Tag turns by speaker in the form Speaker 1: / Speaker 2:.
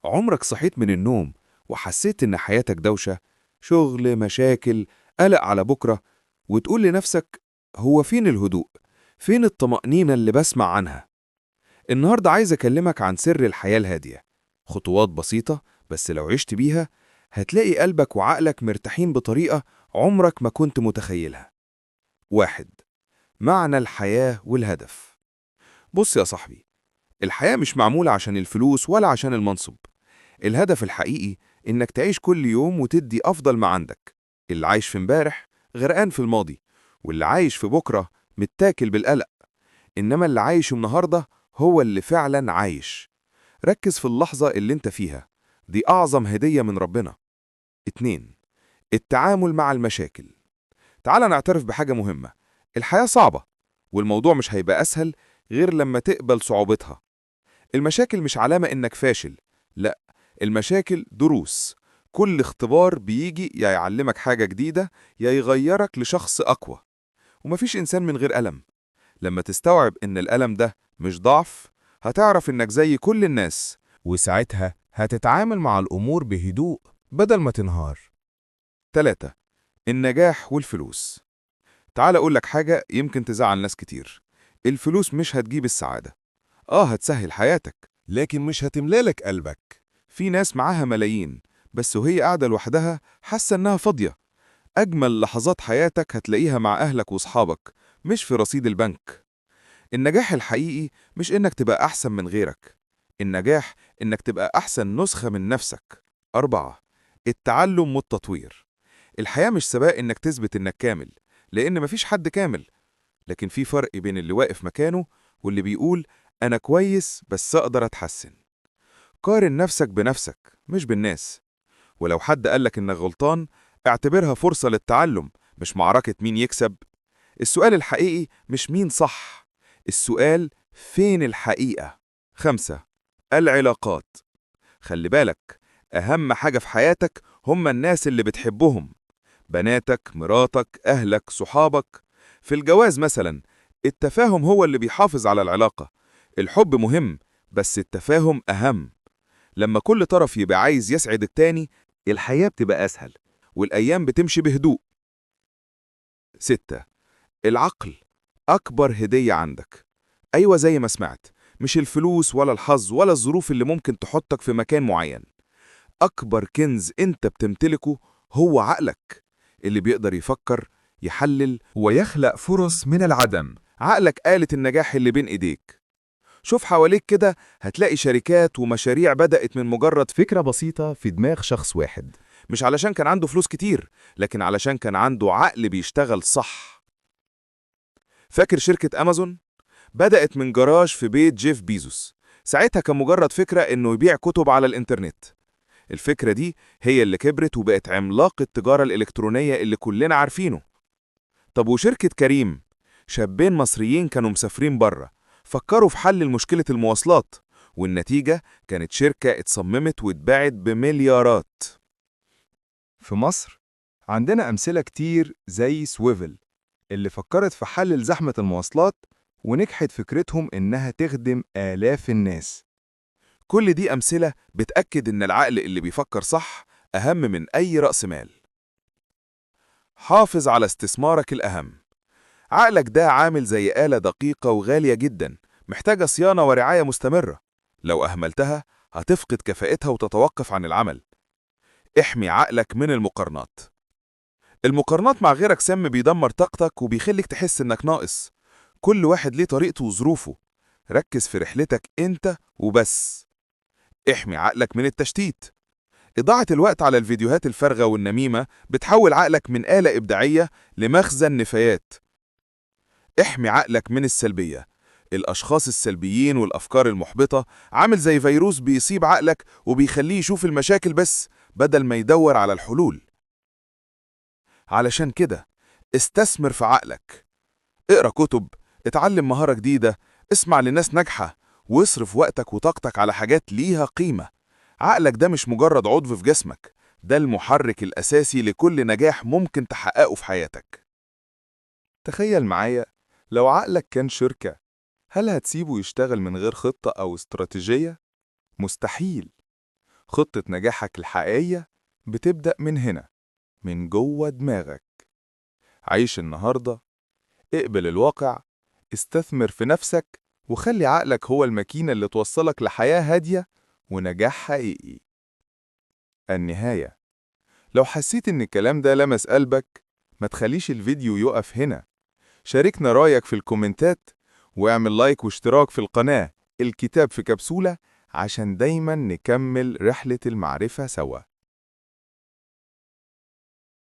Speaker 1: عمرك صحيت من النوم وحسيت إن حياتك دوشة، شغل، مشاكل، قلق على بكرة، وتقول لنفسك: هو فين الهدوء؟ فين الطمأنينة اللي بسمع عنها؟ النهاردة عايز أكلمك عن سر الحياة الهادية. خطوات بسيطة، بس لو عشت بيها هتلاقي قلبك وعقلك مرتاحين بطريقة عمرك ما كنت متخيلها. 1. معنى الحياة والهدف. بص يا صاحبي، الحياة مش معمولة عشان الفلوس ولا عشان المنصب. الهدف الحقيقي إنك تعيش كل يوم وتدي أفضل ما عندك. اللي عايش في امبارح غرقان في الماضي، واللي عايش في بكرة متاكل بالقلق. إنما اللي عايش النهاردة هو اللي فعلا عايش. ركز في اللحظة اللي انت فيها، دي أعظم هدية من ربنا. 2. التعامل مع المشاكل. تعال نعترف بحاجة مهمة: الحياة صعبة، والموضوع مش هيبقى أسهل غير لما تقبل صعوبتها. المشاكل مش علامة إنك فاشل، لا، المشاكل دروس. كل اختبار بيجي يا يعلمك حاجة جديدة يا يغيرك لشخص أقوى. ومفيش إنسان من غير ألم. لما تستوعب إن الألم ده مش ضعف، هتعرف إنك زي كل الناس،
Speaker 2: وساعتها هتتعامل مع الأمور بهدوء بدل ما تنهار.
Speaker 1: 3. النجاح والفلوس. تعال أقول لك حاجة يمكن تزعل ناس كتير: الفلوس مش هتجيب السعادة. هتسهل حياتك،
Speaker 2: لكن مش هتملالك قلبك.
Speaker 1: في ناس معاها ملايين بس وهي قاعدة لوحدها حاسة إنها فاضية. أجمل لحظات حياتك هتلاقيها مع أهلك وصحابك، مش في رصيد البنك. النجاح الحقيقي مش إنك تبقى أحسن من غيرك، النجاح إنك تبقى أحسن نسخة من نفسك. 4. التعلم والتطوير. الحياة مش سباق إنك تثبت إنك كامل، لأن مفيش حد كامل. لكن في فرق بين اللي واقف مكانه واللي بيقول: أنا كويس بس أقدر أتحسن. قارن نفسك بنفسك مش بالناس. ولو حد قالك إنك غلطان، اعتبرها فرصة للتعلم، مش معركة مين يكسب. السؤال الحقيقي مش مين صح، السؤال فين الحقيقة. 5. العلاقات. خلي بالك، أهم حاجة في حياتك هم الناس اللي بتحبهم: بناتك، مراتك، أهلك، صحابك. في الجواز مثلا، التفاهم هو اللي بيحافظ على العلاقة. الحب مهم، بس التفاهم أهم. لما كل طرف يبقى عايز يسعد التاني، الحياة بتبقى أسهل والأيام بتمشي بهدوء. 6. العقل أكبر هدية عندك. أيوة، زي ما سمعت، مش الفلوس ولا الحظ ولا الظروف اللي ممكن تحطك في مكان معين. أكبر كنز أنت بتمتلكه هو عقلك، اللي بيقدر يفكر، يحلل، ويخلق فرص من العدم. عقلك آلة النجاح اللي بين إيديك. شوف حواليك كده، هتلاقي شركات ومشاريع بدأت من مجرد فكرة بسيطة في دماغ شخص واحد، مش علشان كان عنده فلوس كتير، لكن علشان كان عنده عقل بيشتغل صح. فاكر شركة أمازون؟ بدأت من جراج في بيت جيف بيزوس. ساعتها كان مجرد فكرة إنه يبيع كتب على الإنترنت. الفكرة دي هي اللي كبرت وبقت عملاق التجارة الإلكترونية اللي كلنا عارفينه. طب وشركة كريم؟ شابين مصريين كانوا مسافرين بره، فكروا في حل مشكلة المواصلات، والنتيجة كانت شركة اتصممت واتباعت بمليارات.
Speaker 3: في مصر عندنا أمثلة كتير زي سويفل اللي فكرت في حل زحمة المواصلات ونجحت فكرتهم إنها تخدم آلاف الناس.
Speaker 1: كل دي أمثلة بتأكد إن العقل اللي بيفكر صح أهم من أي رأس مال. حافظ على استثمارك الأهم. عقلك ده عامل زي آلة دقيقة وغالية جدا، محتاجة صيانة ورعاية مستمرة. لو أهملتها هتفقد كفاءتها وتتوقف عن العمل. احمي عقلك من المقارنات. المقارنات مع غيرك سم بيدمر طاقتك وبيخليك تحس إنك ناقص. كل واحد ليه طريقته وظروفه. ركز في رحلتك أنت وبس. احمي عقلك من التشتيت. إضاعة الوقت على الفيديوهات الفارغة والنميمة بتحول عقلك من آلة إبداعية لمخزن نفايات. احمي عقلك من السلبية. الأشخاص السلبيين والأفكار المحبطة عامل زي فيروس بيصيب عقلك وبيخليه يشوف المشاكل بس بدل ما يدور على الحلول. علشان كده، استثمر في عقلك. اقرأ كتب، اتعلم مهارة جديدة، اسمع لناس ناجحة، واصرف وقتك وطاقتك على حاجات ليها قيمة. عقلك ده مش مجرد عضو في جسمك، ده المحرك الأساسي لكل نجاح ممكن تحققه في حياتك.
Speaker 3: تخيل معايا، لو عقلك كان شركة، هل هتسيبه يشتغل من غير خطة أو استراتيجية؟ مستحيل. خطة نجاحك الحقيقية بتبدأ من هنا، من جوه دماغك. عيش النهاردة، اقبل الواقع، استثمر في نفسك، وخلي عقلك هو الماكينة اللي توصلك لحياة هادية ونجاح حقيقي. النهاية، لو حسيت إن الكلام ده لمس قلبك، ما تخليش الفيديو يقف هنا. شاركنا رأيك في الكومنتات، واعمل لايك واشتراك في القناة الكتاب في كبسولة عشان دايما نكمل رحلة المعرفة سوا.